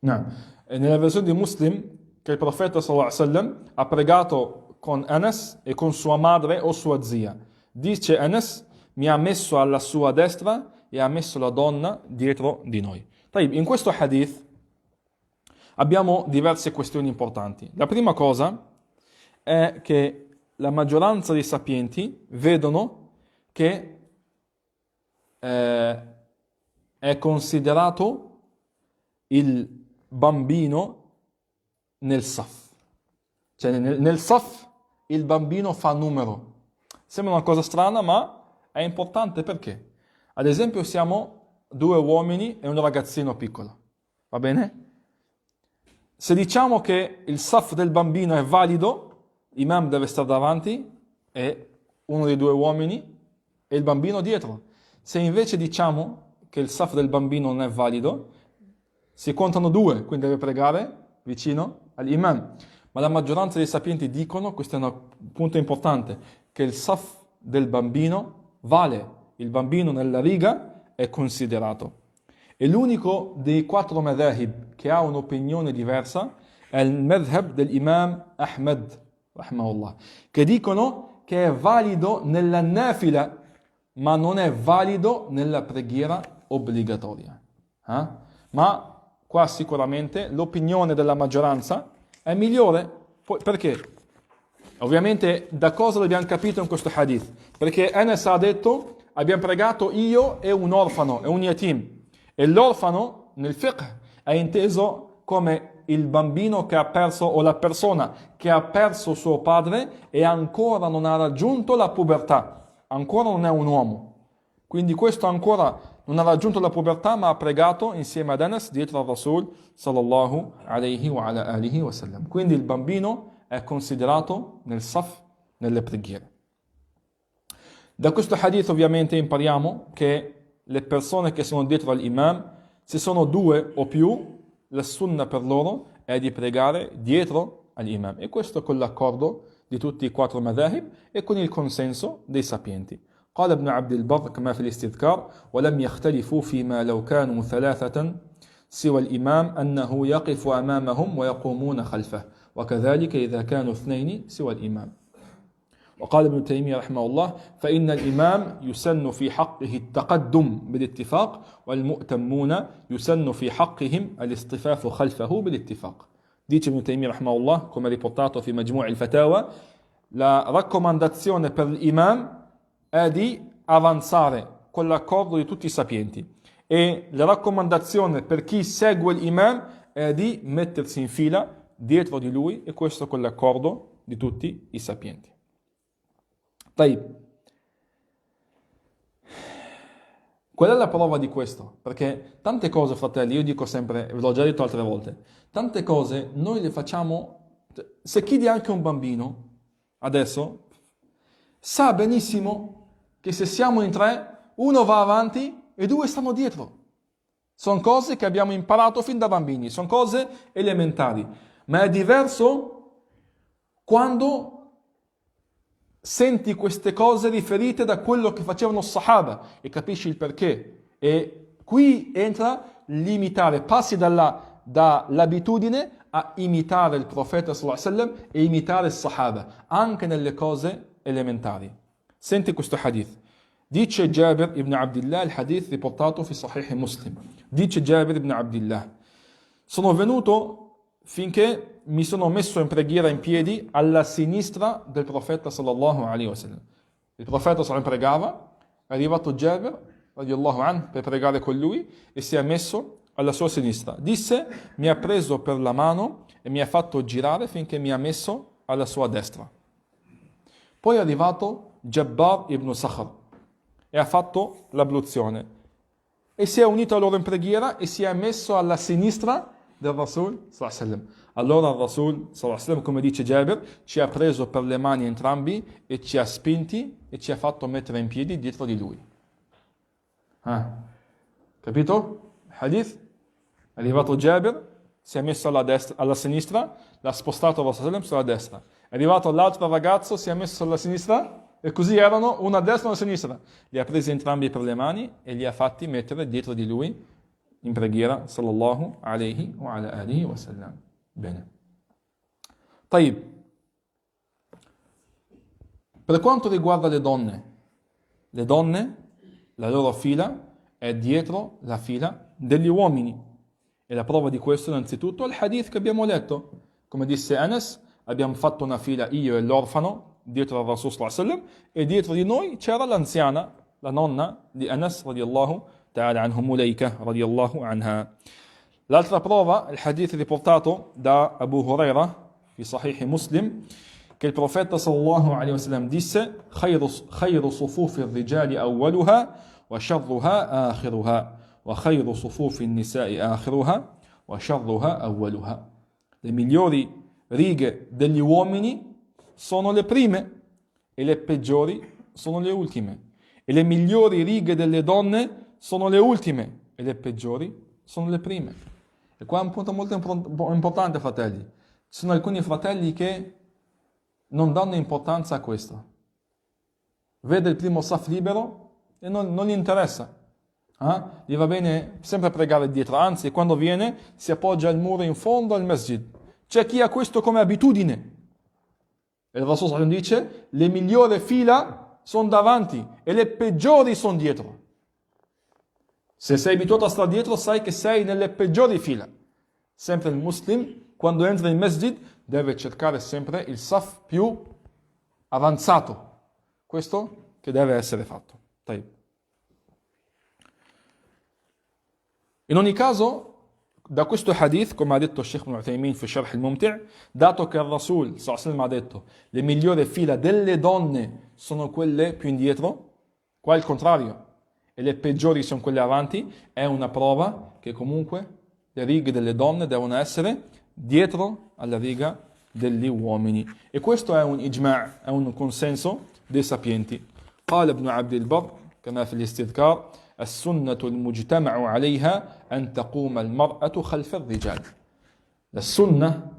Speaker 1: No. E nella versione di Muslim, che il profeta sallallahu alaihi wasallam ha pregato con Anas e con sua madre o sua zia. Dice Anas: mi ha messo alla sua destra e ha messo la donna dietro di noi. In questo hadith abbiamo diverse questioni importanti. La prima cosa è che la maggioranza dei sapienti vedono che è considerato il bambino nel saf. Cioè nel saf il bambino fa numero. Sembra una cosa strana, ma è importante perché, ad esempio, siamo 2 uomini e un ragazzino piccolo. Va bene? Se diciamo che il saf del bambino è valido, l'imam deve stare davanti e uno dei 2 uomini e il bambino dietro. Se invece diciamo che il saf del bambino non è valido, si contano 2, quindi deve pregare vicino all'imam. Ma la maggioranza dei sapienti dicono, questo è un punto importante, che il saf del bambino vale, il bambino nella riga è considerato. E l'unico dei 4 madhahib che ha un'opinione diversa è il madhab dell'imam Ahmad, rahimahullah, che dicono che è valido nella nafila, ma non è valido nella preghiera obbligatoria. Ma qua sicuramente l'opinione della maggioranza è migliore. Perché? Ovviamente da cosa l'abbiamo capito in questo hadith? Perché Anas ha detto: abbiamo pregato io e un orfano, e un yatim. E l'orfano nel fiqh è inteso come il bambino che ha perso, o la persona che ha perso suo padre e ancora non ha raggiunto la pubertà, ancora non è un uomo. Quindi questo ancora non ha raggiunto la pubertà, ma ha pregato insieme ad Anas dietro al Rasul sallallahu alaihi wa ala alihi wa sallam. Quindi il bambino è considerato nel saf, nelle preghiere. Da questo hadith ovviamente impariamo che le persone che sono dietro all'imam, se sono 2 o più, la sunna per loro è di pregare dietro all'imam. E questo con l'accordo di tutti i 4 madhahib e con il consenso dei sapienti. قال ابن عبد البر كما في الاستذكار: ولم يختلفوا فيما لو كانوا 3 سوى الإمام أنه يقف أمامهم ويقومون خلفه، وكذلك إذا كانوا 2 سوى الإمام. وقال ابن تيمية رحمه الله: فإن الإمام يسن في حقه التقدم بالاتفاق، والمؤتمون يسن في حقهم الاصطفاف خلفه بالاتفاق. Dice Ibn Taymiyyah rahimahullah, come riportato في مجموع الفتاوى, la raccomandazione per l'imam è di avanzare con l'accordo di tutti i sapienti, e la raccomandazione per chi segue l'imam è di mettersi in fila dietro di lui, e questo con l'accordo di tutti i sapienti. Qual è la prova di questo? Perché tante cose, fratelli, io dico sempre, ve l'ho già detto altre volte, tante cose noi le facciamo. Se chiedi anche un bambino adesso, sa benissimo che se siamo in 3, uno va avanti e 2 stanno dietro. Sono cose che abbiamo imparato fin da bambini, sono cose elementari, ma è diverso quando senti queste cose riferite da quello che facevano Sahaba e capisci il perché. E qui entra l'imitare, passi dall'abitudine a imitare il profeta sallallahu alaihi wasallam e imitare il Sahaba, anche nelle cose elementari. Senti questo hadith. Dice Jabir ibn Abdullah, il hadith riportato fi Sahih Muslim. Dice Jabir ibn Abdullah: sono venuto finché mi sono messo in preghiera in piedi alla sinistra del profeta sallallahu alaihi wasallam. Il profeta sallallahu pregava, è arrivato Jabir radiallahu anhu per pregare con lui e si è messo alla sua sinistra. Disse: mi ha preso per la mano e mi ha fatto girare finché mi ha messo alla sua destra. Poi è arrivato Jabbar ibn Sakhr e ha fatto l'abluzione e si è unito a loro in preghiera e si è messo alla sinistra del Rasul sallallahu alaihi wasallam. Allora il Rasul sallallahu alaihi wasallam, come dice Jabir, ci ha preso per le mani entrambi e ci ha spinti e ci ha fatto mettere in piedi dietro di lui. Capito? Hadith? È arrivato Jabir, si è messo alla sinistra, l'ha spostato il Rasul sallallahu alaihi wasallam sulla destra. È arrivato l'altro ragazzo, si è messo alla sinistra, e così erano una a destra e una a sinistra. Li ha presi entrambi per le mani e li ha fatti mettere dietro di lui in preghiera, sallallahu alaihi wa ala alihi wa sallam. Bene. Taib. Per quanto riguarda le donne, la loro fila è dietro la fila degli uomini. E la prova di questo innanzitutto è il hadith che abbiamo letto. Come disse Anas, abbiamo fatto una fila io e l'orfano dietro al Rasul sallallahu alaihi wasallam, e dietro di noi c'era l'anziana, la nonna di Anas radiyallahu ta'ala anhu, Mulaika radiyallahu anha. L'altra prova, il hadith riportato da Abu Huraira fi Sahih Muslim, che il profeta sallallahu alaihi wasallam disse: khayru sufufi ar-rijali awwaluha wa sharruha akhiruha wa khayru sufufi an-nisa'i akhiruha wa sharruha awwaluha. Le migliori righe degli uomini sono le prime e le peggiori sono le ultime, e le migliori righe delle donne sono le ultime e le peggiori sono le prime. E qua è un punto molto importante, fratelli. Ci sono alcuni fratelli che non danno importanza a questo. Vede il primo saf libero e non gli interessa. Gli va bene sempre pregare dietro, anzi quando viene si appoggia al muro in fondo al masjid. C'è chi ha questo come abitudine. E il Rasul sallallahu alaihi wasallam dice, le migliori fila sono davanti e le peggiori sono dietro. Se sei abituato a stare dietro, sai che sei nelle peggiori fila. Sempre il muslim, quando entra in masjid, deve cercare sempre il saf più avanzato. Questo che deve essere fatto. In ogni caso, da questo hadith, come ha detto Sheikh Ibn Uthaymin fi Sharh al-Mumti', dato che il Rasul sallallahu alaihi wasallam ha detto le migliori fila delle donne sono quelle più indietro, qua è il contrario, e le peggiori sono quelle avanti, è una prova che comunque le righe delle donne devono essere dietro alla riga degli uomini. E questo è un ijma', è un consenso dei sapienti. قال ابن عبد البر كما في الاستذكار السنة المجتمع عليها أن تقوم المرأة خلف الرجال. La sunna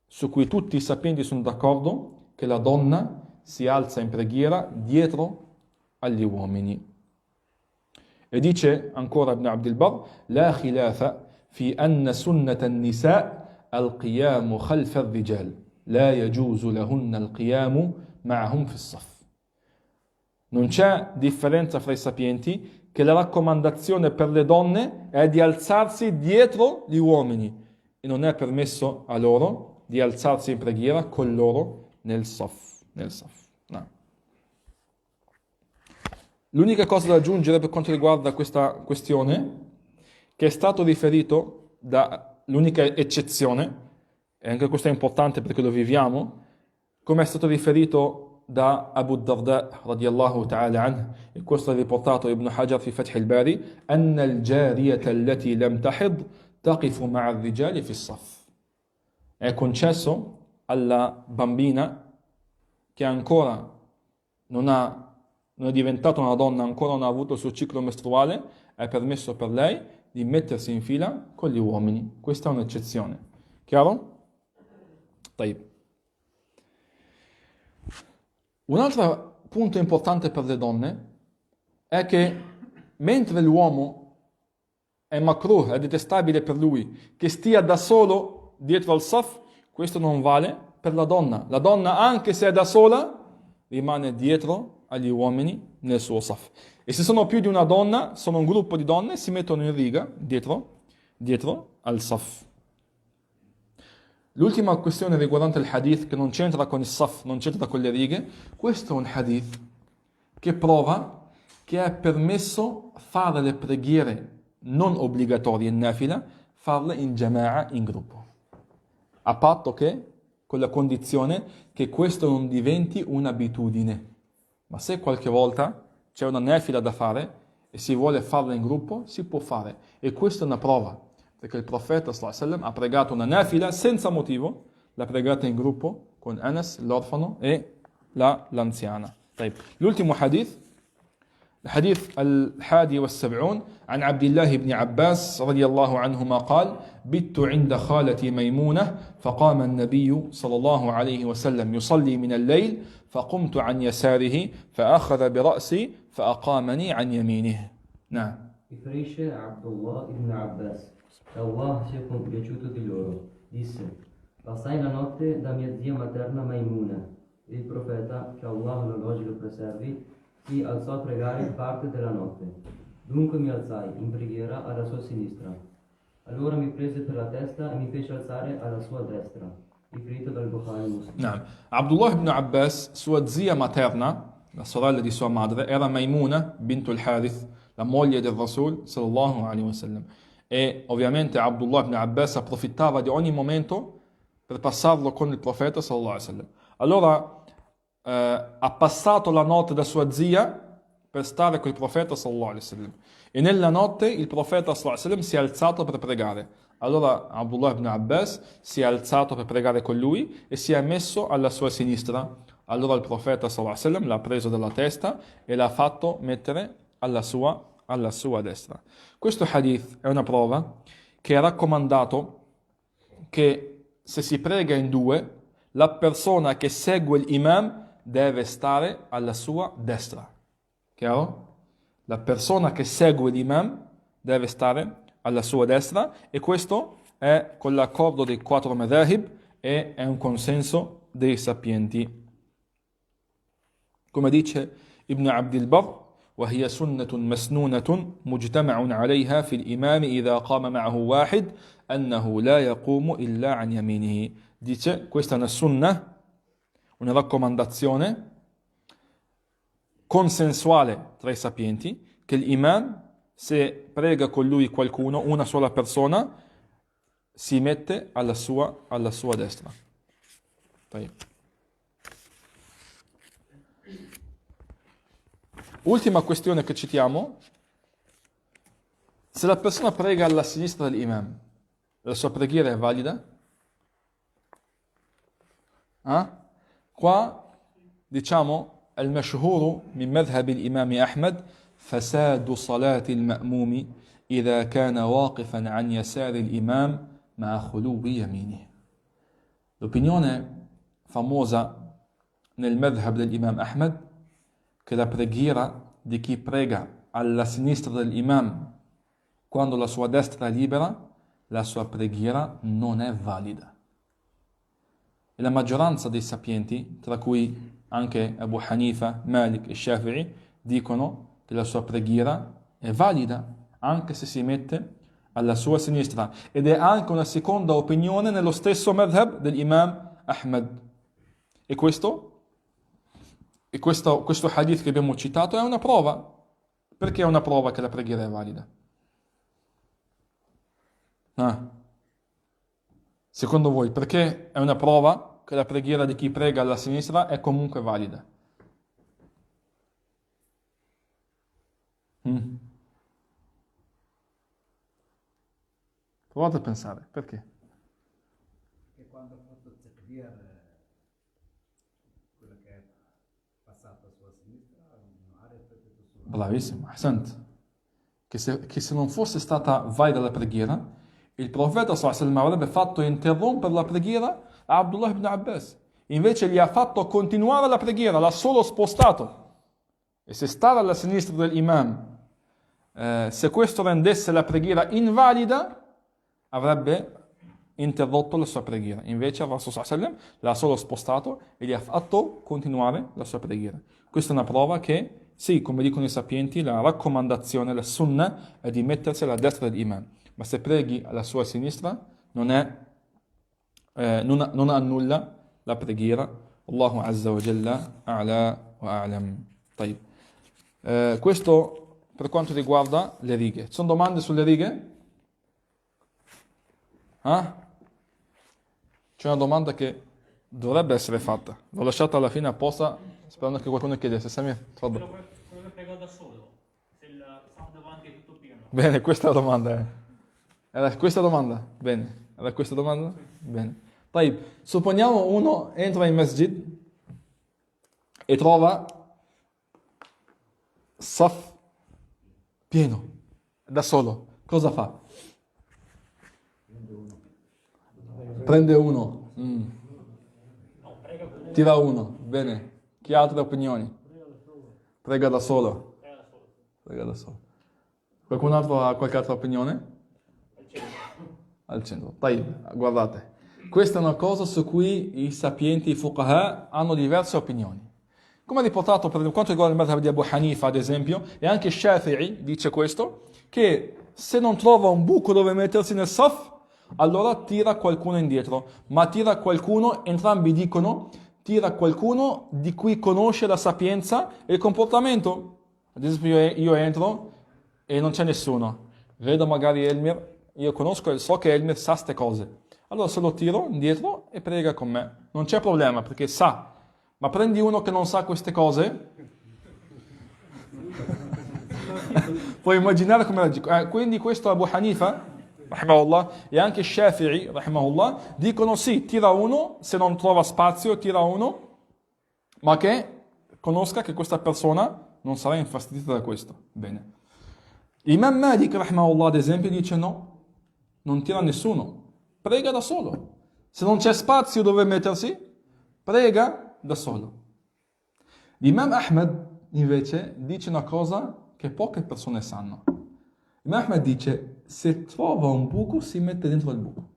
Speaker 1: su cui tutti i sapienti sono d'accordo che la donna si alza in preghiera dietro agli uomini. E dice ancora Ibn Abd al-Barr لا خلاف في أن سنة النساء القيام خلف الرجال لا يجوز لهن القيام معهم في الصف. Non c'è differenza fra i sapienti che la raccomandazione per le donne è di alzarsi dietro gli uomini e non è permesso a loro di alzarsi in preghiera con loro nel saf. No. L'unica cosa da aggiungere per quanto riguarda questa questione, che è stato riferito l'unica eccezione, e anche questo è importante perché lo viviamo, come è stato riferito da Abu Darda radiyallahu ta'ala anhu, e questo è riportato Ibn Hajar fi Fath al-Bari, أن الجارية التي لم تحض تقف مع الرجال في الصف. È concesso alla bambina che ancora non è diventata una donna, ancora non ha avuto il suo ciclo mestruale, è permesso per lei di mettersi in fila con gli uomini. Questa è un'eccezione. Chiaro? طيب. Un altro punto importante per le donne è che mentre l'uomo è makruh, è detestabile per lui, che stia da solo dietro al saf, questo non vale per la donna. La donna, anche se è da sola, rimane dietro agli uomini nel suo saf. E se sono più di una donna, sono un gruppo di donne, si mettono in riga dietro al saf. L'ultima questione riguardante il hadith, che non c'entra con il saf, non c'entra con le righe, questo è un hadith che prova che è permesso fare le preghiere non obbligatorie in nafila, farle in jama'a, in gruppo. A patto che, con la condizione che questo non diventi un'abitudine. Ma se qualche volta c'è una nafila da fare e si vuole farla in gruppo, si può fare. E questa è una prova. Perché il profeta sallallahu alaihi wasallam ha pregato una nafila senza motivo, l'ha pregata in gruppo con Anas, l'orfano, e l'anziana. L'ultimo hadith, الحديث 71 عن عبد الله بن عباس رضي الله عنهما قال بت عند خالتي ميمونة فقام النبي صلى الله عليه وسلم يصلي من الليل فقمت عن يساره فأخذ برأسي فأقامني عن يمينه. نعم.
Speaker 2: Riferisce Abdullah ibn Abbas, che Allah sia compiaciuto di loro, disse: passai la notte da mia zia materna Maimuna, e il profeta, che Allah lo elogi e lo preservi, si alzò a pregare in parte della notte. Dunque mi alzai in preghiera alla sua sinistra. Allora mi prese per la testa e mi fece alzare alla sua destra. Riferito dal Bukhari Muslim.
Speaker 1: نعم. Abdullah ibn Abbas, sua zia materna, la sorella di sua madre, era Maimuna bint al-Harith, la moglie del Rasul sallallahu alaihi wasallam. E ovviamente Abdullah ibn Abbas approfittava di ogni momento per passarlo con il profeta sallallahu alaihi wasallam. Allora ha passato la notte da sua zia per stare con il profeta sallallahu alaihi wasallam. E nella notte il profeta sallallahu alaihi wasallam si è alzato per pregare. Allora Abdullah ibn Abbas si è alzato per pregare con lui e si è messo alla sua sinistra. Allora il profeta sallallahu alaihi wasallam l'ha preso dalla testa e l'ha fatto mettere alla sua destra. Questo hadith è una prova che è raccomandato che se si prega in due, la persona che segue l'imam deve stare alla sua destra. Chiaro? La persona che segue l'imam deve stare alla sua destra, e questo è con l'accordo dei 4 madhahib e è un consenso dei sapienti. Come dice Ibn Abdil Barr: وهي سنة مسنونة مجتمع عليها في الإمام إذا قام معه واحد أنه لا يقوم إلا عن يمينه. Dice, questa è una sunnah, una raccomandazione consensuale tra i sapienti, che l'imam, se prega con lui qualcuno, una sola persona, si mette alla sua destra. طيب. Ultima questione che citiamo: se la persona prega alla sinistra dell'imam, la sua preghiera è valida? Qua diciamo المشهور من مذهب الإمام أحمد فساد صلاة المأموم إذا كان واقفا عن يسار الإمام مع خلو يمينه. L'opinione famosa nel madhhab dell'imam Ahmed che la preghiera di chi prega alla sinistra dell'imam quando la sua destra è libera, la sua preghiera non è valida. E la maggioranza dei sapienti, tra cui anche Abu Hanifa, Malik e Shafi'i, dicono che la sua preghiera è valida anche se si mette alla sua sinistra, ed è anche una seconda opinione nello stesso madhhab dell'imam Ahmed. E questo hadith che abbiamo citato è una prova. Perché è una prova che la preghiera è valida? Secondo voi, perché è una prova che la preghiera di chi prega alla sinistra è comunque valida? Provate a pensare, perché?
Speaker 3: Che quando ha fatto il takbir, quello che è passato sulla sinistra non ha riflettuto su...
Speaker 1: Bravissimo, ahsant. Che se non fosse stata valida la preghiera, il profeta sallallahu alaihi wasallam avrebbe fatto interrompere la preghiera a Abdullah ibn Abbas. Invece gli ha fatto continuare la preghiera, l'ha solo spostato. E se stare alla sinistra dell'imam, se questo rendesse la preghiera invalida, avrebbe interrotto la sua preghiera. Invece il Rasul sallallahu alaihi wasallam l'ha solo spostato e gli ha fatto continuare la sua preghiera. Questa è una prova che, sì, come dicono i sapienti, la raccomandazione, la sunnah, è di mettersi alla destra dell'imam. Ma se preghi alla sua sinistra, non annulla la preghiera. Allahu Azza wa Jalla a'la wa a'lam. Questo per quanto riguarda le righe. Ci sono domande sulle righe? C'è una domanda che dovrebbe essere fatta. L'ho lasciata alla fine apposta, sperando che qualcuno chiedesse. Samir,
Speaker 4: quello che prego da solo, se il sound davanti è tutto pieno.
Speaker 1: Bene, questa è la domanda. Era questa domanda? Bene. Era questa domanda? Bene. Supponiamo uno entra in masjid e trova saf pieno, da solo. Cosa fa? Prende uno. Tira uno. Bene. Chi ha altre opinioni? Prega da solo. Prega da solo. Qualcun altro ha qualche altra opinione? Al centro. Guardate. Questa è una cosa su cui i sapienti, i fuqaha, hanno diverse opinioni. Come riportato per quanto riguarda il madhhab di Abu Hanifa, ad esempio, e anche Shafi'i dice questo, che se non trova un buco dove mettersi nel saf, allora tira qualcuno indietro. Ma tira qualcuno, entrambi dicono, tira qualcuno di cui conosce la sapienza e il comportamento. Ad esempio io entro e non c'è nessuno. Vedo magari Elmir, io conosco e so che Elmir sa ste cose. Allora se lo tiro indietro e prega con me. Non c'è problema perché sa. Ma prendi uno che non sa queste cose, puoi immaginare come reagisce. Quindi questo Abu Hanifa, rahimahullah, e anche Shafi'i, rahimahullah, dicono sì, tira uno, se non trova spazio tira uno, ma che conosca che questa persona non sarà infastidita da questo. Bene. Imam Malik, rahimahullah, ad esempio, dice no, non tira nessuno, prega da solo. Se non c'è spazio dove mettersi, prega da solo. L'Imam Ahmed invece dice una cosa che poche persone sanno. Imam Ahmed dice, se trova un buco si mette dentro il buco.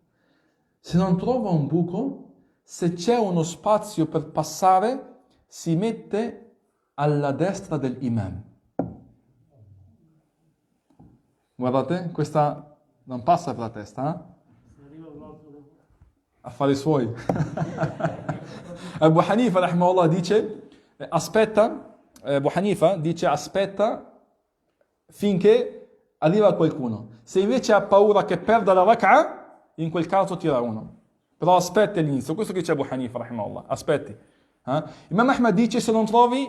Speaker 1: Se non trova un buco, se c'è uno spazio per passare, si mette alla destra dell'imam. Guardate, questa non passa per la testa, affari suoi. Abu Hanifa, rahimahullah, dice, Abu Hanifa dice, aspetta finché arriva qualcuno. Se invece ha paura che perda la rak'a, in quel caso tira uno. Però aspetti all'inizio. Questo che dice Abu Hanifa, rahimahullah. Aspetti. Imam Ahmad dice, se non trovi,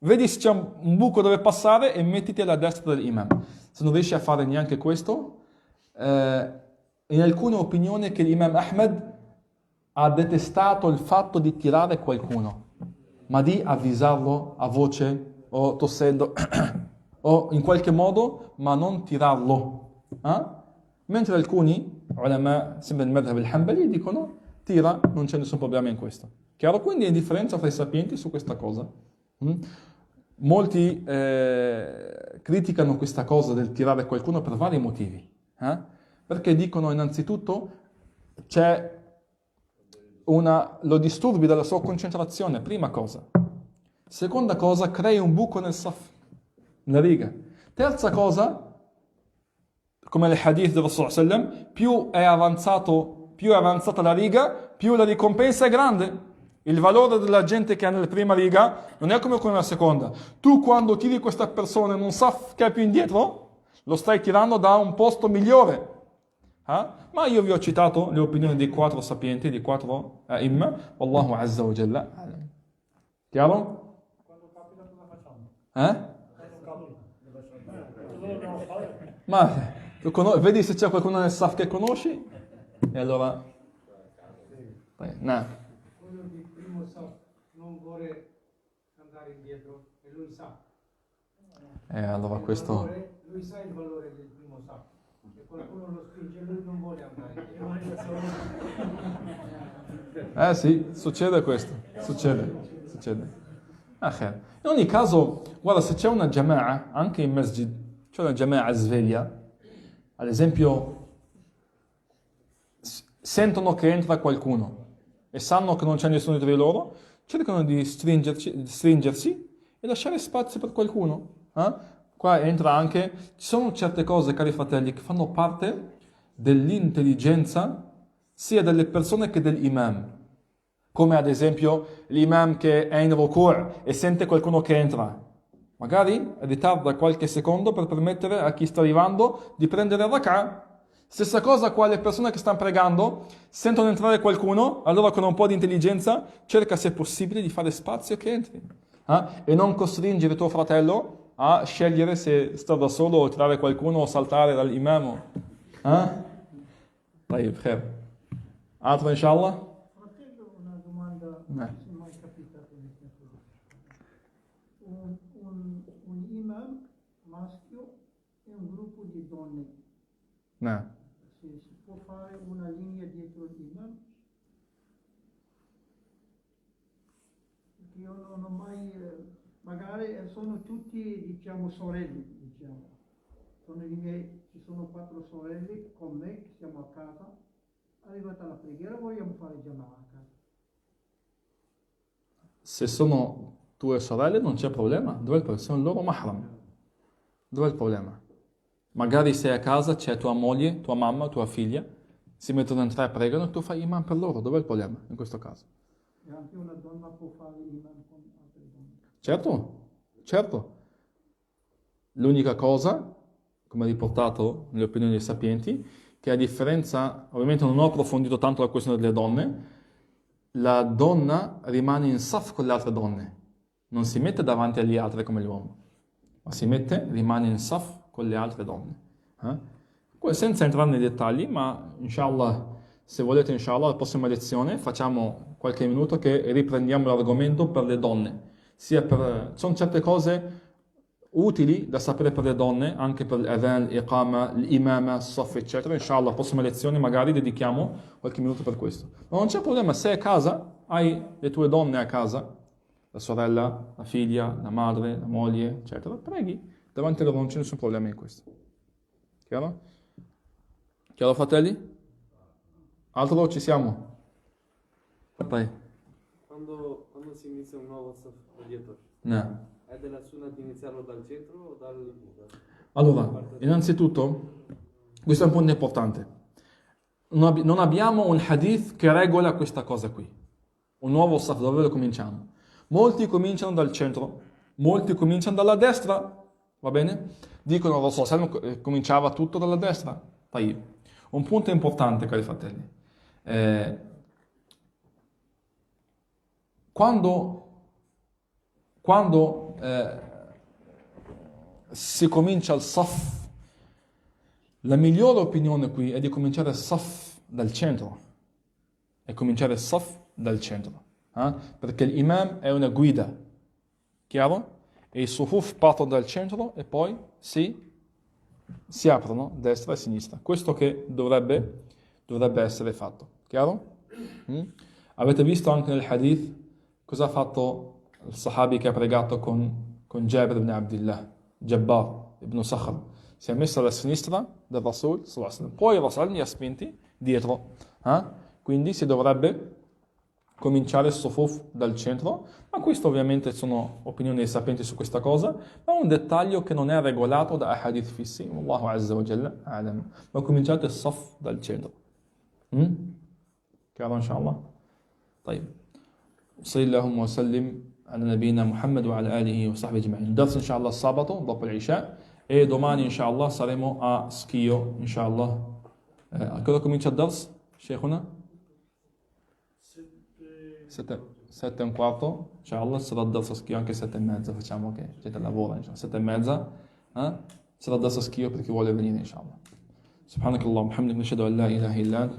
Speaker 1: vedi se c'è un buco dove passare e mettiti alla destra dell'imam. Se non riesci a fare neanche questo, in alcune opinioni che l'imam Ahmad ha detestato il fatto di tirare qualcuno, ma di avvisarlo a voce o tossendo o in qualche modo, ma non tirarlo. Mentre alcuni ulama, sempre nel madhab al-Hanbali, dicono tira, non c'è nessun problema in questo. Chiaro? Quindi è differenza fra i sapienti su questa cosa. Molti criticano questa cosa del tirare qualcuno per vari motivi. Perché dicono innanzitutto lo disturbi dalla sua concentrazione, prima cosa. Seconda cosa, crei un buco nel saf, nella riga. Terza cosa, come il hadith del Rasul sallallahu alaihi wasallam, più è avanzata la riga, più la ricompensa è grande. Il valore della gente che ha nella prima riga non è come nella seconda. Tu quando tiri questa persona in un saf che è più indietro, lo stai tirando da un posto migliore. Ma io vi ho citato le opinioni dei 4 sapienti, dei 4 imma. Wallahu azza wa jalla. Chiaro?
Speaker 4: Quando capita cosa facciamo?
Speaker 1: Ma vedi se c'è qualcuno nel saf che conosci? E allora... No.
Speaker 3: Quello di primo sa non vuole andare indietro e lui sa.
Speaker 1: Allora questo...
Speaker 3: Lui sa il valore del primo sa. Se qualcuno lo spinge lui non vuole andare indietro.
Speaker 1: Sì, succede questo. Succede. In ogni caso, guarda, se c'è una jama'a, anche in masjid, c'è una jama'a sveglia, ad esempio, sentono che entra qualcuno e sanno che non c'è nessuno di loro, cercano di stringersi e lasciare spazio per qualcuno. Qua entra anche, ci sono certe cose, cari fratelli, che fanno parte dell'intelligenza sia delle persone che dell'imam. Come ad esempio l'imam che è in ruku' e sente qualcuno che entra. Magari ritarda qualche secondo per permettere a chi sta arrivando di prendere il rak'a. Stessa cosa qua, le persone che stanno pregando sentono entrare qualcuno, allora con un po' di intelligenza cerca se è possibile di fare spazio che entri. E non costringere tuo fratello a scegliere se sta da solo o tirare qualcuno o saltare dall'imam. Tayyib, khair. Altro inshallah?
Speaker 5: Fratello, una domanda, non si è mai capitato di un imam maschio e un gruppo di donne.
Speaker 1: No.
Speaker 5: Si può fare una linea dietro l'imam? Perché io non ho mai, magari sono tutti, diciamo, sorelle, diciamo. Ci sono 4 sorelle con me che siamo a casa. Arrivata la preghiera, vogliamo fare Jama'a a casa.
Speaker 1: Se sono tue sorelle non c'è problema, dov'è il problema? Sono loro mahram. Dov'è il problema? Magari sei a casa, c'è tua moglie, tua mamma, tua figlia, si mettono in 3 pregano e tu fai imam per loro, dov'è il problema in questo caso?
Speaker 5: E anche una donna può fare imam con altre donne.
Speaker 1: Certo. L'unica cosa, come riportato nelle opinioni dei sapienti, che a differenza, ovviamente non ho approfondito tanto la questione delle donne, la donna rimane in saf con le altre donne, non si mette davanti agli altri come l'uomo, ma rimane in saf con le altre donne. Senza entrare nei dettagli, ma inshallah, se volete inshallah, la prossima lezione facciamo qualche minuto che riprendiamo l'argomento per le donne. Sono certe cose utili da sapere per le donne, anche per l'adhan, l'iqama, l'imama, saf, eccetera. Inshallah, la prossima lezione magari dedichiamo qualche minuto per questo. Ma non c'è problema, se a casa hai le tue donne a casa, la sorella, la figlia, la madre, la moglie, eccetera, preghi. davanti a loro non c'è nessun problema in questo. Chiaro? Chiaro, fratelli? Altro ci siamo? Vai.
Speaker 6: Quando si inizia un nuovo saf dietro,
Speaker 1: No.
Speaker 6: è della sunnah di iniziarlo dal centro o dal...
Speaker 1: Allora, innanzitutto, questo è un punto importante. Non abbiamo un hadith che regola questa cosa qui. Un nuovo saf, dove lo cominciamo? Molti cominciano dal centro, molti cominciano dalla destra, va bene? Dicono che Rasul cominciava tutto dalla destra. Tayyib. Un punto importante, cari fratelli. Quando si comincia il saf, la migliore opinione qui è di cominciare il saf dal centro. E cominciare il saf dal centro. Perché l'imam è una guida. Chiaro? E i sufuf partono dal centro e poi si aprono destra e sinistra. Questo che dovrebbe essere fatto. Chiaro? Avete visto anche nel hadith cosa ha fatto il sahabi che ha pregato con Jabir ibn Abdullah, Jabbar ibn Sakhr. Si è messo alla sinistra del Rasul, poi il Rasul li ha spinti dietro. Quindi si dovrebbe cominciare il sufuf dal centro, ma questo ovviamente sono opinioni dei sapienti su questa cosa, ma un dettaglio che non è regolato da hadith fissi, Allahu Azza wa Jalla a'lam. Ma cominciate il saf dal centro. Chiaro inshallah? طيب صلى اللهم وسلم على نبينا محمد وعلى آله وصحبه أجمعين. Dars inshallah sabato dopo l'Isha e domani inshallah saremo a Schio inshallah. A cosa comincia il Dars? Sheikhuna? 7:15, inshallah, sarà il Dars a Schio anche 7:30, facciamo che gente lavora, inshallah. 7:30, sarà il Dars a Schio per chi vuole venire inshallah. Subhanakallah, hamdika, nashhadu an la ilaha illa anta